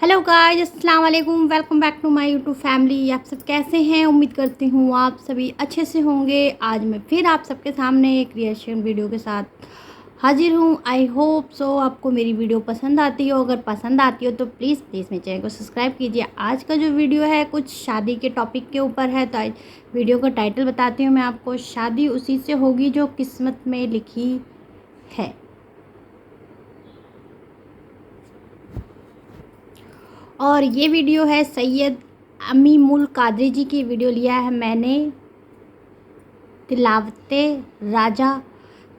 Hello guys, अस्सलाम वालेकुम। Welcome back to my YouTube family. आप सब कैसे हैं? उम्मीद करती हूँ आप सभी अच्छे से होंगे। आज मैं फिर आप सबके सामने एक रिएक्शन वीडियो के साथ हाजिर हूँ। आई होप सो आपको मेरी वीडियो पसंद आती हो। अगर पसंद आती हो तो प्लीज़ मेरे चैनल को सब्सक्राइब कीजिए। आज का जो वीडियो है कुछ शादी के टॉपिक के ऊपर है, तो वीडियो का टाइटल बताती हूँ मैं आपको। शादी उसी से होगी जो किस्मत में लिखी है। और ये वीडियो है सैयद अमीमुल कादरी जी की वीडियो लिया है मैंने तिलावते राजा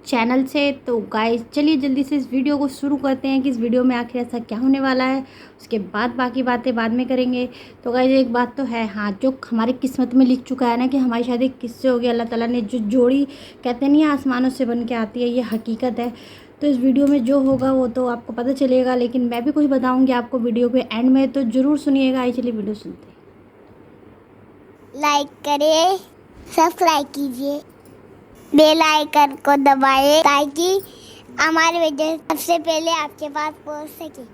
चैनल से। तो गाइस चलिए जल्दी से इस वीडियो को शुरू करते हैं कि इस वीडियो में आखिर ऐसा क्या होने वाला है। उसके बाद बाकी बातें बाद में करेंगे। तो गाइस एक बात तो है, हाँ, जो हमारी किस्मत में लिख चुका है ना कि हमारी शादी किससे होगी, अल्लाह ताला ने जो जोड़ी कहते नहीं आसमानों से बन के आती है, ये हकीकत है। तो इस वीडियो में जो होगा वो तो आपको पता चलेगा, लेकिन मैं भी कुछ बताऊंगी आपको वीडियो के एंड में, तो ज़रूर सुनिएगा। आइए चलिए वीडियो सुनते हैं। लाइक करें, सब्सक्राइब कीजिए, बेल आइकन को दबाएं ताकि हमारे वीडियो सबसे पहले आपके पास पहुंच सके।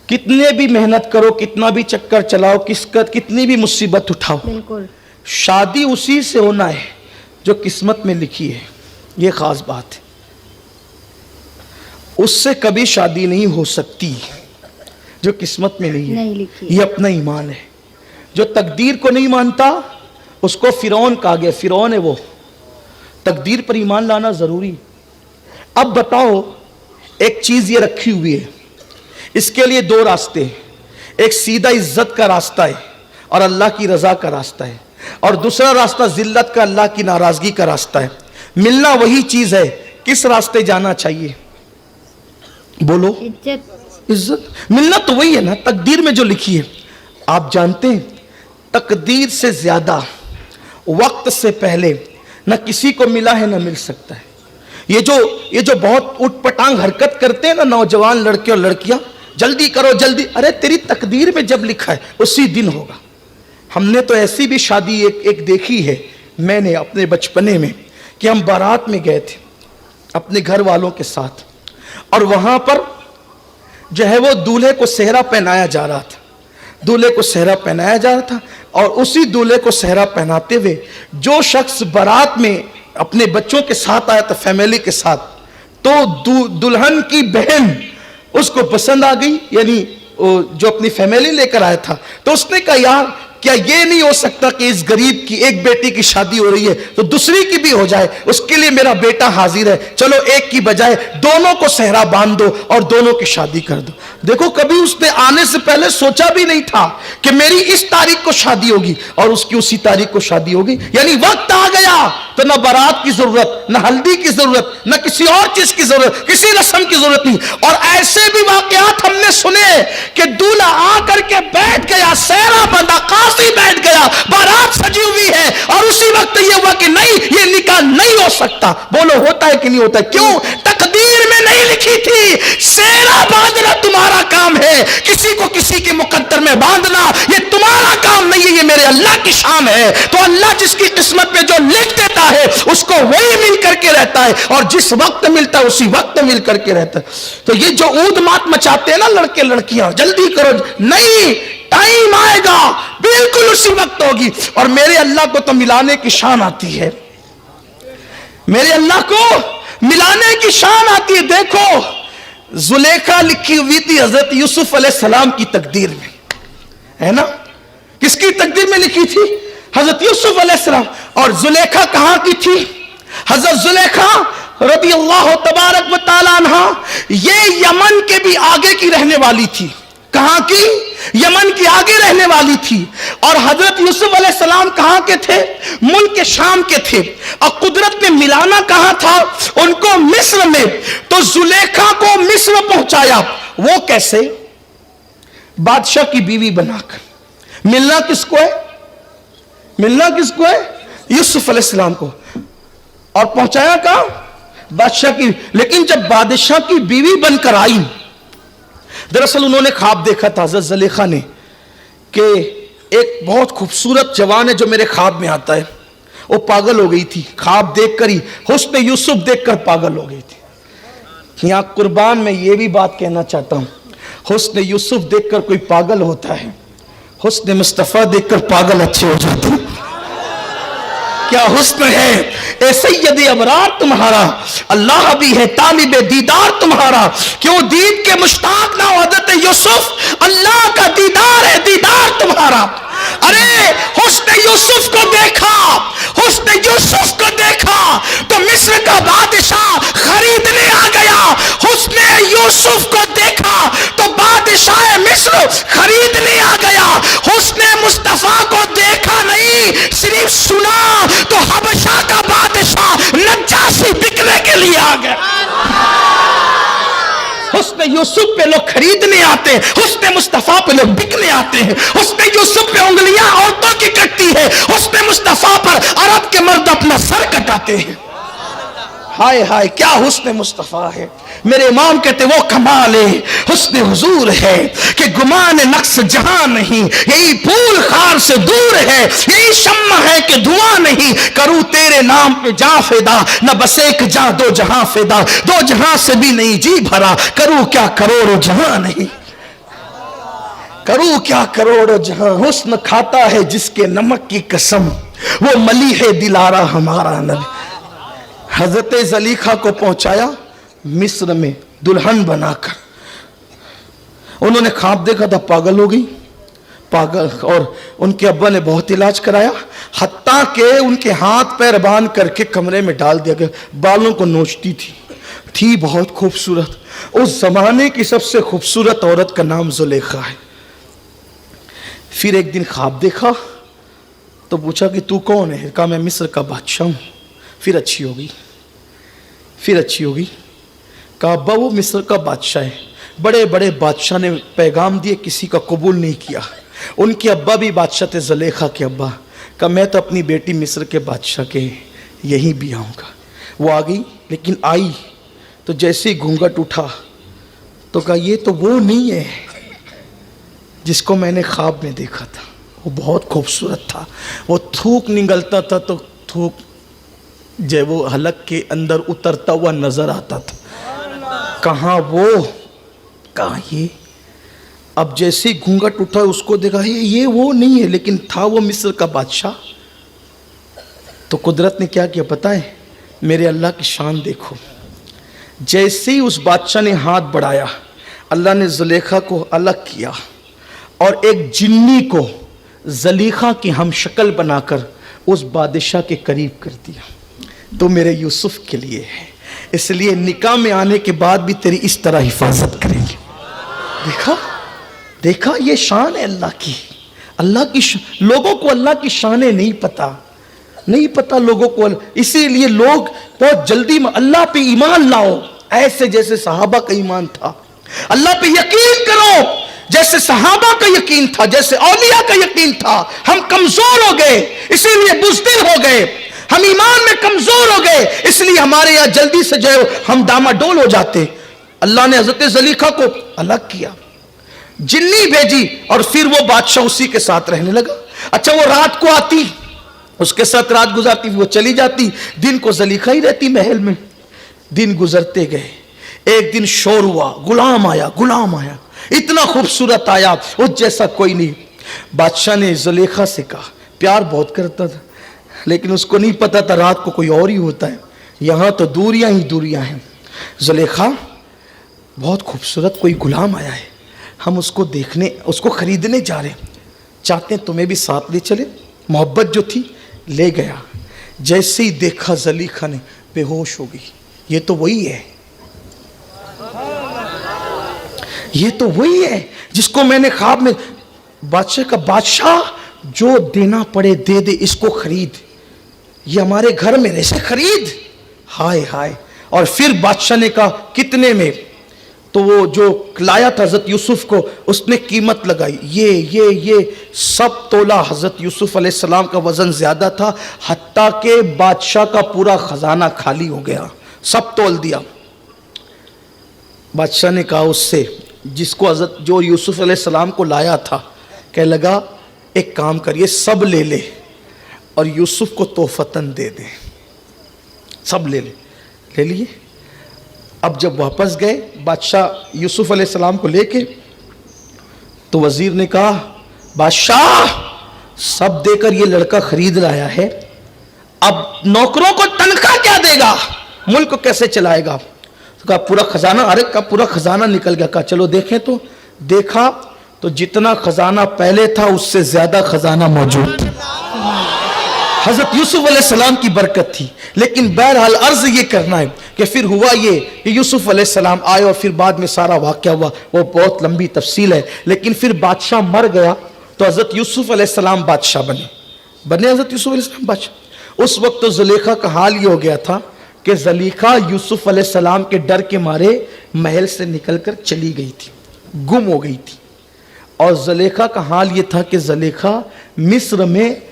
कितने भी मेहनत करो, कितना भी चक्कर चलाओ, कितनी भी मुसीबत उठाओ, बिल्कुल शादी उसी से होना है जो किस्मत में लिखी है। ये खास बात है, उससे कभी शादी नहीं हो सकती जो किस्मत में नहीं लिखी। ये अपना ईमान है। जो तकदीर को नहीं मानता उसको फिरौन कहा गया। फिरौन है वो। तकदीर पर ईमान लाना जरूरी। अब बताओ, एक चीज ये रखी हुई है, इसके लिए दो रास्ते हैं। एक सीधा इज्जत का रास्ता है और अल्लाह की रजा का रास्ता है, और दूसरा रास्ता जिल्लत का, अल्लाह की नाराजगी का रास्ता है। मिलना वही चीज है। किस रास्ते जाना चाहिए? बोलो। इज्जत। मिलना तो वही है ना, तकदीर में जो लिखी है। आप जानते हैं, तकदीर से ज्यादा वक्त से पहले न किसी को मिला है न मिल सकता है। ये जो बहुत उटपटांग हरकत करते हैं ना नौजवान लड़के और लड़कियां, जल्दी करो जल्दी। अरे तेरी तकदीर में जब लिखा है उसी दिन होगा। हमने तो ऐसी भी शादी एक देखी है मैंने अपने बचपने में, कि हम बारात में गए थे अपने घर वालों के साथ, और वहां पर जो है वो दूल्हे को सेहरा पहनाया जा रहा था। दूल्हे को सेहरा पहनाया जा रहा था, और उसी दूल्हे को सेहरा पहनाते हुए जो शख्स बारात में अपने बच्चों के साथ आया था, फैमिली के साथ, तो दुल्हन की बहन उसको पसंद आ गई, यानी जो अपनी फैमिली लेकर आया था। तो उसने कहा, यार क्या ये नहीं हो सकता कि इस गरीब की एक बेटी की शादी हो रही है तो दूसरी की भी हो जाए? उसके लिए मेरा बेटा हाजिर है। चलो एक की बजाय दोनों को सेहरा बांध दो और दोनों की शादी कर दो। देखो, कभी उसने आने से पहले सोचा भी नहीं था कि मेरी इस तारीख को शादी होगी और उसकी उसी तारीख को शादी होगी। यानी वक्त आ गया तो न बारात की जरूरत, न हल्दी की जरूरत, न किसी और चीज की जरूरत, किसी रस्म की जरूरत नहीं। और ऐसे भी वाकयात हमने सुने कि दूल्हा आकर के बैठ गया, सेहरा बंधा, काजी बैठ गया, बारात सजी हुई है, और उसी वक्त ये हुआ कि नहीं, ये निकाह नहीं हो सकता। बोलो, होता है कि नहीं होता? क्यों? तकदीर में नहीं लिखी थी। सेहरा बांधना तुम्हारा काम है, किसी को किसी के मुकद्दर में बांधना ये तुम्हारा काम नहीं है, ये मेरे अल्लाह की शान है। तो अल्लाह जिसकी किस्मत में जो लिख देता है उसको वही मिल करके रहता है, और जिस वक्त मिलता है उसी वक्त मिल करके रहता है। तो ये जो ऊद मात मचाते हैं ना लड़के लड़कियां, जल्दी करो, नहीं, टाइम आएगा बिल्कुल उसी वक्त होगी। और मेरे अल्लाह को तो मिलाने की शान आती है, मेरे अल्लाह को मिलाने की शान आती है। देखो, जुलेखा लिखी हुई थी हजरत यूसुफ अलैहिस्सलाम की तकदीर में, है ना? किसकी तकदीर में लिखी थी? हजरत यूसुफ अलैहिस्सलाम। और जुलेखा कहां की थी? हजरत जुलेखा रदी अल्लाह तबारक व तआला अन्हा, ये यमन के भी आगे की रहने वाली थी। कहां की? यमन की आगे रहने वाली थी। और हजरत यूसुफ अलैहिस्सलाम कहां के थे? मुल्क शाम के थे। और कुदरत ने मिलाना कहां था? उनको मिस्र में। तो जुलेखा को मिस्र पहुंचाया। वो कैसे? बादशाह की बीवी बनाकर। मिलना किसको है? मिलना किसको है? यूसुफ अलैहिस्सलाम को। और पहुंचाया कहां? बादशाह की। लेकिन जब बादशाह की बीवी बनकर आई, दरअसल उन्होंने ख्वाब देखा था हज़रत ज़ुलेखा ने कि एक बहुत खूबसूरत जवान है जो मेरे ख्वाब में आता है। वो पागल हो गई थी ख्वाब देखकर ही, हुस्न यूसुफ देखकर पागल हो गई थी। यहाँ कुर्बान मैं ये भी बात कहना चाहता हूँ, हुस्न यूसुफ देखकर कोई पागल होता है, हुस्न मुस्तफ़ा देखकर पागल अच्छे हो जाते हैं। क्या हुस्न है ए सैयद अबरार तुम्हारा, अल्लाह भी है तालिब दीदार तुम्हारा। क्यों दीद के मुश्ताक ना हो हज़रत यूसुफ, अल्लाह का दीदार है दीदार तुम्हारा। अरे हुस्न यूसुफ को देखा, हुस्न यूसुफ को देखा तो मिस्र का बादशाह खरीदने आ गया। हुस्न यूसुफ को देखा तो बादशाह मिस्र खरीदने आ गया। हुस्न मुस्तफा को देखा नहीं, सिर्फ सुना तो हबशा का बादशाह नज्जाशी बिकने के लिए आ गया। हुस्न यूसुफ पे लोग खरीदने आते हैं, हुस्न मुस्तफा पे लोग बिकने आते हैं। हुस्न यूसुफ पे उंगलियां औरतों की कटती है, हुस्न मुस्तफा पर अरब के मर्द अपना सर कटाते हैं। हाय हाय क्या हुस्न मुस्तफा है। मेरे इमाम कहते वो कमाल है हुस्न हुजूर है कि गुमान नक्स जहां नहीं, यही फूल खार से दूर है, यही शम्मा है कि धुआं नहीं। करूं तेरे नाम पे जा फिदा, न बस एक जा दो जहां फिदा, दो जहां से भी नहीं जी भरा। करूं क्या करोड़ों जहां नहीं, करूं क्या करोड़ों जहां। हुस्न खाता है जिसके नमक की कसम, वो मली है दिलारा हमारा नबी। हजरत ज़लीखा को पहुंचाया मिस्र में दुल्हन बनाकर। उन्होंने ख्वाब देखा था, पागल हो गई, पागल। और उनके अब्बा ने बहुत इलाज कराया, हत्ता के उनके हाथ पैर बांध करके कमरे में डाल दिया गया। बालों को नोचती थी बहुत खूबसूरत। उस जमाने की सबसे खूबसूरत औरत का नाम ज़ुलेखा है। फिर एक दिन ख्वाब देखा तो पूछा कि तू कौन है? कहा मैं मिस्र का बादशाह हूँ। फिर अच्छी होगी, फिर अच्छी होगी। कहा अब्बा वो मिस्र का बादशाह है, बड़े बड़े बादशाह ने पैगाम दिए, किसी का कबूल नहीं किया। उनके अब्बा भी बादशाह थे, ज़ुलेखा के अब्बा। कहा मैं तो अपनी बेटी मिस्र के बादशाह के यहीं भी आऊँगा। वो आ गई, लेकिन आई तो जैसे ही घूंघट उठा तो कहा ये तो वो नहीं है जिसको मैंने ख्वाब में देखा था। वो बहुत खूबसूरत था, वो थूक निगलता था तो थूक जब वो हलक के अंदर उतरता हुआ नजर आता था। कहाँ वो, कहाँ ये। अब जैसे घूंघट उठा उसको देखा ये वो नहीं है, लेकिन था वो मिस्र का बादशाह। तो कुदरत ने क्या किया पता है? मेरे अल्लाह की शान देखो। जैसे ही उस बादशाह ने हाथ बढ़ाया, अल्लाह ने ज़ुलेखा को अलग किया और एक जिन्नी को ज़लीखा की हम शक्ल बनाकर उस बादशाह के करीब कर दिया। तो मेरे यूसुफ के लिए है, इसलिए निकाह में आने के बाद भी तेरी इस तरह हिफाजत करेंगे। देखा देखा, ये शान है अल्लाह की। अल्लाह की लोगों को अल्लाह की शानें नहीं पता, नहीं पता लोगों को। इसीलिए लोग बहुत जल्दी में अल्लाह पे ईमान लाओ, ऐसे जैसे सहाबा का ईमान था। अल्लाह पे यकीन करो जैसे सहाबा का यकीन था, जैसे औलिया का यकीन था। हम कमजोर हो गए इसलिए बुज़दिल हो गए, हम ईमान में कमजोर हो गए इसलिए हमारे यहाँ जल्दी से जो है हम डामाडोल हो जाते। अल्लाह ने हजरत ज़लीखा को अलग किया, जिन्नी भेजी और फिर वो बादशाह उसी के साथ रहने लगा। अच्छा वो रात को आती, उसके साथ रात गुजारती, वो चली जाती, दिन को ज़लीखा ही रहती महल में। दिन गुजरते गए, एक दिन शोर हुआ, गुलाम आया, गुलाम आया, इतना खूबसूरत आया, उस जैसा कोई नहीं। बादशाह ने ज़ुलेखा से कहा, प्यार बहुत करता था लेकिन उसको नहीं पता था रात को कोई और ही होता है, यहाँ तो दूरियां ही दूरियां हैं। ज़ुलेखा बहुत खूबसूरत कोई गुलाम आया है, हम उसको देखने, उसको खरीदने जा रहे हैं, चाहते हैं तुम्हें भी साथ ले चले। मोहब्बत जो थी ले गया। जैसे ही देखा ज़लीखा ने बेहोश हो गई। ये तो वही है, ये तो वही है जिसको मैंने ख्वाब में। बादशाह का बादशाह जो देना पड़े दे दे, इसको खरीद, ये हमारे घर में ऐसे खरीद। हाय हाय। और फिर बादशाह ने कहा कितने में? तो वो जो लाया था हज़रत यूसुफ को, उसने कीमत लगाई, ये सब तोला। हज़रत यूसुफ अलैहिस्सलाम का वज़न ज़्यादा था, हत्ता के बादशाह का पूरा ख़जाना खाली हो गया, सब तोल दिया। बादशाह ने कहा उससे जिसको हज़रत जो यूसुफ अलैहिस्सलाम को लाया था, कह लगा एक काम करिए सब ले ले और यूसुफ को तोहफतन दे दे। सब ले लिए। अब जब वापस गए, बादशाह यूसुफ अलैहिस्सलाम को लेके तो वजीर ने कहा बादशाह सब देकर ये लड़का खरीद लाया है, अब नौकरों को तनख्वाह क्या देगा, मुल्क को कैसे चलाएगा। तो कहा पूरा खजाना, अरे का पूरा खजाना निकल गया। कहा चलो देखें। तो देखा तो जितना खजाना पहले था उससे ज्यादा खजाना मौजूद था। हजरत यूसुफ अलैहिस्सलाम की बरकत थी। लेकिन बहरहाल अर्ज ये करना है कि फिर हुआ ये कि यूसुफ अलैहिस्सलाम आए और फिर बाद में सारा वाक़या हुआ, वो बहुत लंबी तफसील है। लेकिन फिर बादशाह मर गया तो हजरत यूसुफ अलैहिस्सलाम बादशाह बने हजरत यूसुफ अलैहिस्सलाम बादशाह। उस वक्त तो ज़ुलेखा का हाल ये हो गया था कि ज़ुलेखा यूसुफ अलैहिस्सलाम के डर के मारे महल से निकलकर चली गई थी, गुम हो गई थी। और ज़ुलेखा का हाल ये था कि ज़ुलेखा मिस्र में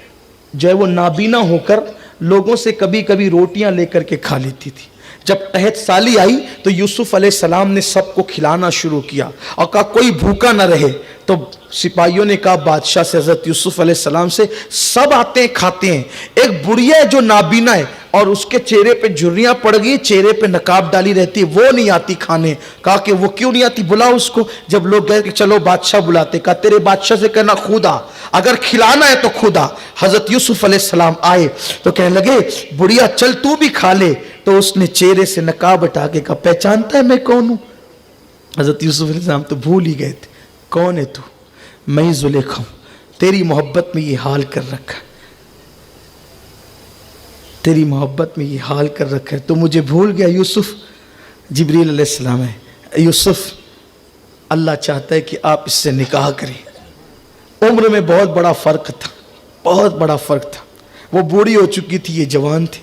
जो है वो नाबीना होकर लोगों से कभी कभी रोटियां लेकर के खा लेती थी। जब तहत साली आई तो यूसुफ अलैहिस्सलाम ने सबको खिलाना शुरू किया और कहा कोई भूखा न रहे। तो सिपाहियों ने कहा बादशाह से, हजरत यूसुफ अलैहिस्सलाम से, सब आते हैं खाते हैं, एक बुढ़िया है जो नाबीना है और उसके चेहरे पे झुर्रियां पड़ गई, चेहरे पे नकाब डाली रहती है, वो नहीं आती खाने। कहा कि वो क्यों नहीं आती, बुलाओ उसको। जब लोग गए कि चलो बादशाह बुलाते, कहा तेरे बादशाह से कहना खुद आ, अगर खिलाना है तो खुद आ। हजरत यूसुफ अलैहिस्सलाम आए तो कहने लगे बुढ़िया चल तू भी खा ले। तो उसने चेहरे से नकाब हटा के कहा पहचानता है मैं कौन हूं। हजरत यूसुफ अलैहिस्सलाम तो भूल ही गए थे, कौन है तू, मैं ही ज़ुलेखा हूं, तेरी मोहब्बत में ये हाल कर रखा, तेरी मोहब्बत में ये हाल कर रखा है, तो मुझे भूल गया। यूसुफ, जिब्रील अलैहिस्सलाम है, यूसुफ अल्लाह चाहता है कि आप इससे निकाह करें। उम्र में बहुत बड़ा फ़र्क था, बहुत बड़ा फ़र्क था। वो बूढ़ी हो चुकी थी, ये जवान थे।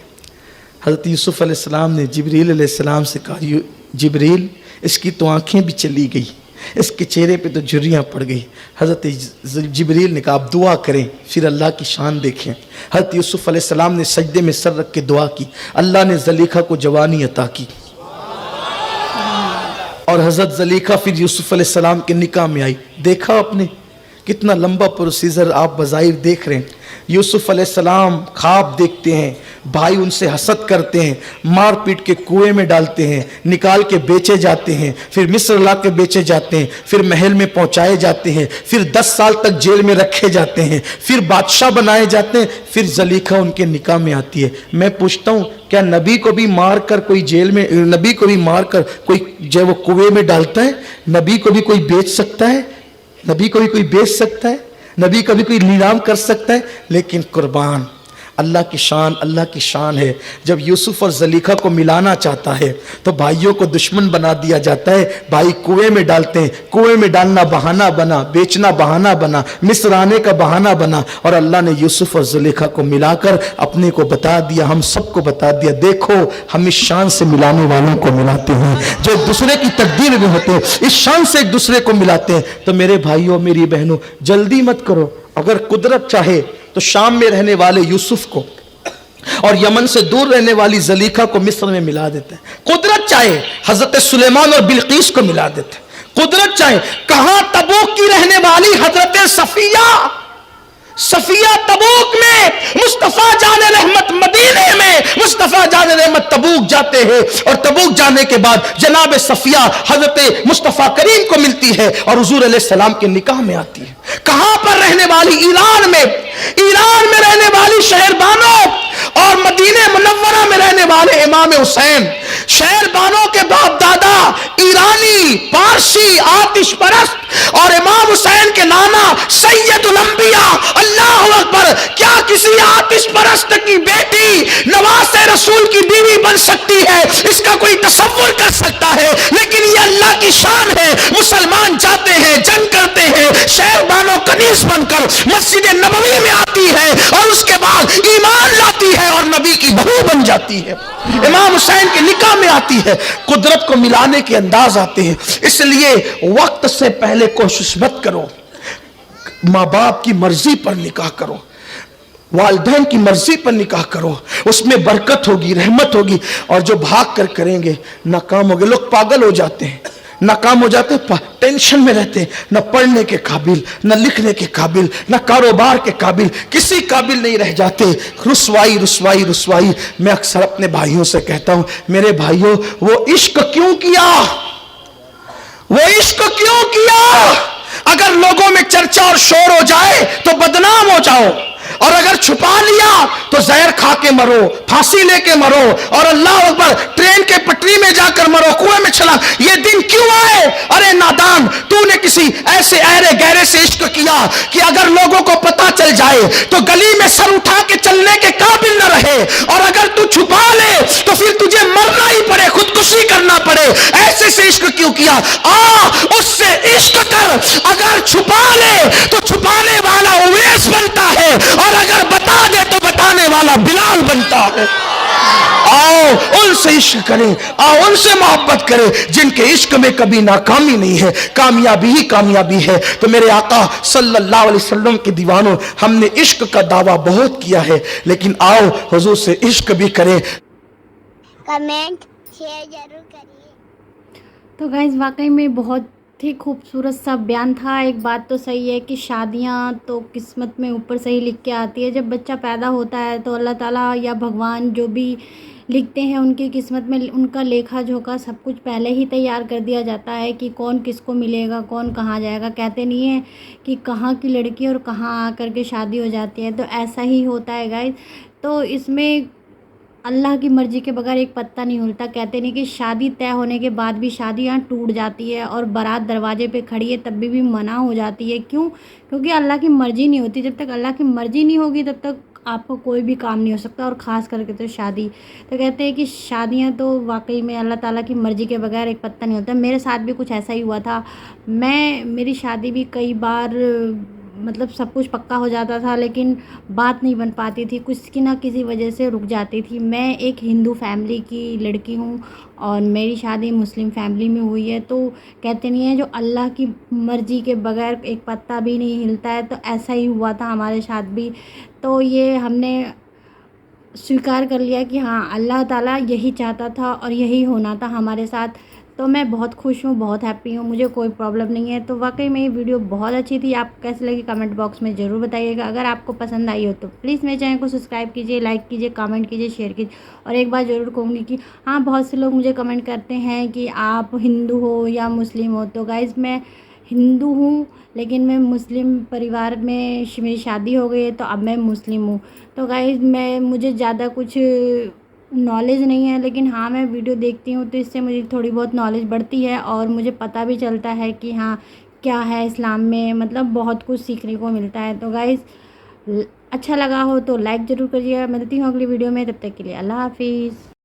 हज़रत यूसुफ अलैहिस्सलाम ने जिब्रील अलैहिस्सलाम से कहा जिब्रील इसकी तो आँखें भी चली गई, इसके चेहरे पे तो झुर्रियाँ पड़ गई। हज़रत जिब्रील ने कहा आप दुआ करें, फिर अल्लाह की शान देखें। हज़रत यूसुफ अलैहिस्सलाम ने सजदे में सर रख के दुआ की, अल्लाह ने ज़ुलेखा को जवानी अता की और हज़रत ज़ुलेखा फिर यूसुफ अलैहिस्सलाम के निकाह में आई। देखा आपने कितना लंबा प्रोसीजर आप बज़ाहिर देख रहे हैं। यूसुफ अलैहिस्सलाम ख्वाब देखते हैं, भाई उनसे हसद करते हैं, मार पीट के कुएं में डालते हैं, निकाल के बेचे जाते हैं, फिर मिस्र ला के बेचे जाते हैं, फिर महल में पहुंचाए जाते हैं, फिर 10 साल तक जेल में रखे जाते हैं, फिर बादशाह बनाए जाते हैं, फिर ज़ुलेखा उनके निकाह में आती है। मैं पूछता हूँ क्या नबी को भी मार कर कोई जेल में, नबी को भी मार कर कोई जो वो कुएं में डालता है? नबी को भी कोई बेच सकता है? नबी को भी कोई बेच सकता है? नबी कभी कोई नीलाम कर सकता है? लेकिन कुर्बान, अल्लाह की शान है। जब यूसुफ और ज़ुलेखा को मिलाना चाहता है तो भाइयों को दुश्मन बना दिया जाता है। भाई कुएं में डालते हैं, कुएं में डालना बहाना बना, बेचना बहाना बना, मिस्र आने का बहाना बना, और अल्लाह ने यूसुफ और ज़ुलेखा को मिलाकर अपने को बता दिया, हम सबको बता दिया, देखो हम इस शान से मिलाने वालों को मिलाते हैं जो एक दूसरे की तकदीर में होते हैं, इस शान से एक दूसरे को मिलाते हैं। तो मेरे भाइयों मेरी बहनों जल्दी मत करो, अगर कुदरत चाहे तो शाम में रहने वाले यूसुफ को और यमन से दूर रहने वाली ज़ुलेखा को मिस्र में मिला देते हैं। कुदरत चाहे हजरत सुलेमान और बिल्कीस को मिला देते हैं। कुदरत चाहे कहां तबूक की रहने वाली हजरत सफिया तबूक में, मुस्तफ़ा जाने रहमत मदीने में, मुस्तफ़ा जाने रहमत तबूक जाते हैं और तबूक जाने के बाद जनाब सफिया हजरत मुस्तफ़ा करीम को मिलती है और हुजूर अलैहिस्सलाम के निकाह में आती है। कहां पर रहने वाली? ईरान में रहने वाली शहरबानो और मदीने मुनव्वरा में रहने वाले इमाम हुसैन, शहरबानों के बाप दादा ईरानी, पारसी, आतिश परस्त, और इमाम हुसैन के नाना सैयदुल अंबिया। अल्लाहु अकबर! क्या किसी आतिश परस्त की बेटी नवासे रसूल की बीवी बन सकती है? इसका कोई तसव्वुर कर सकता है? लेकिन ये अल्लाह की शान है। मुसलमान जाते हैं, जंग करते हैं, शहरबानो कनीज बनकर मस्जिद नबवी में आती है और उसके बाद ईमान लाती है और नबी की बहू बन जाती है, इमाम हुसैन के निकाह में आती है। कुदरत को मिलाने के अंदाज आते हैं। इसलिए वक्त से पहले कोशिश मत करो, माँ बाप की मर्जी पर निकाह करो, वालिदैन की मर्जी पर निकाह करो, उसमें बरकत होगी, रहमत होगी। और जो भाग कर करेंगे नाकाम होंगे। लोग पागल हो जाते हैं, नाकाम हो जाते हैं, टेंशन में रहते हैं, न पढ़ने के काबिल, न लिखने के काबिल, न कारोबार के काबिल, किसी काबिल नहीं रह जाते। रुसवाई रुसवाई रुसवाई। मैं अक्सर अपने भाइयों से कहता हूं, मेरे भाइयों वो इश्क क्यों किया? वो इश्क क्यों किया? अगर लोगों में चर्चा और शोर हो जाए तो बदनाम हो जाओ, और अगर छुपा लिया तो जहर खा के मरो, फांसी लेके मरो, और अल्लाह अकबर ट्रेन के पटरी में जाकर मरो, कुएं में छलांग। ये दिन क्यों आए? अरे नादान, तूने किसी ऐसे अहरे गहरे से इश्क किया कि अगर लोगों को पता चल जाए तो गली में सर उठा के चलने के काबिल न रहे, और अगर तू छुपा ले तो फिर तुझे मरना ही पड़े, खुदकुशी करना पड़े। ऐसे से इश्क क्यों किया? उससे इश्क कर। अगर छुपा ले तो छुपाने वाला उवैस बनता है, और अगर बता दे तो बताने वाला बिलाल बनता है। आओ उनसे इश्क करें, आओ उनसे मोहब्बत करें जिनके इश्क में कभी नाकामी नहीं है, कामयाबी ही कामयाबी है। तो मेरे आका सल्लल्लाहु अलैहि वसल्लम के दीवानों, हमने इश्क का दावा बहुत किया है, लेकिन आओ हुजूर से इश्क भी करें। कमेंट शेयर जरूर करिए। तो गाइज़ वाकई में बहुत ही खूबसूरत सा बयान था। एक बात तो सही है कि शादियां तो किस्मत में ऊपर से ही लिख के आती है। जब बच्चा पैदा होता है तो अल्लाह ताला या भगवान जो भी लिखते हैं उनकी किस्मत में, उनका लेखा जोखा सब कुछ पहले ही तैयार कर दिया जाता है कि कौन किसको मिलेगा, कौन कहाँ जाएगा। कहते नहीं है कि कहाँ की लड़की और कहाँ आकर के शादी हो जाती है, तो ऐसा ही होता है गाइस। तो इसमें अल्लाह की मर्ज़ी के बगैर एक पत्ता नहीं हिलता। कहते नहीं कि शादी तय होने के बाद भी शादी यहाँ टूट जाती है और बारात दरवाजे पे खड़ी है तब भी मना हो जाती है। क्यों? क्योंकि अल्लाह की मर्ज़ी नहीं होती। जब तक अल्लाह की मर्ज़ी नहीं होगी तब तक आपको कोई भी काम नहीं हो सकता, और ख़ास करके तो शादी। तो कहते हैं कि शादियाँ तो वाकई में अल्लाह ताला की मर्ज़ी के बगैर एक पत्ता नहीं होता। मेरे साथ भी कुछ ऐसा ही हुआ था। मेरी शादी भी कई बार मतलब सब कुछ पक्का हो जाता था, लेकिन बात नहीं बन पाती थी, कुछ की ना किसी वजह से रुक जाती थी। मैं एक हिंदू फैमिली की लड़की हूँ और मेरी शादी मुस्लिम फैमिली में हुई है। तो कहते नहीं है जो अल्लाह की मर्ज़ी के बगैर एक पत्ता भी नहीं हिलता है, तो ऐसा ही हुआ था हमारे साथ भी। तो ये हमने स्वीकार कर लिया कि हाँ अल्लाह ताला यही चाहता था और यही होना था हमारे साथ। तो मैं बहुत खुश हूँ, बहुत हैप्पी हूँ, मुझे कोई प्रॉब्लम नहीं है। तो वाकई में ये वीडियो बहुत अच्छी थी। आपको कैसी लगी कमेंट बॉक्स में ज़रूर बताइएगा। अगर आपको पसंद आई हो तो प्लीज़ मेरे चैनल को सब्सक्राइब कीजिए, लाइक कीजिए, कमेंट कीजिए, शेयर कीजिए। और एक बात ज़रूर कहूँगी कि हाँ, बहुत से लोग मुझे कमेंट करते हैं कि आप हिंदू हो या मुस्लिम हो। तो गाइज़ मैं हिंदू हूँ, लेकिन मैं मुस्लिम परिवार में मेरी शादी हो गई है, तो अब मैं मुस्लिम हूँ। तो गाइज़ मुझे ज़्यादा कुछ नॉलेज नहीं है, लेकिन हाँ मैं वीडियो देखती हूँ तो इससे मुझे थोड़ी बहुत नॉलेज बढ़ती है और मुझे पता भी चलता है कि हाँ क्या है इस्लाम में, मतलब बहुत कुछ सीखने को मिलता है। तो गाइज़ अच्छा लगा हो तो लाइक ज़रूर करिएगा। मिलती हूँ अगली वीडियो में, तब तक के लिए अल्लाह हाफिज़।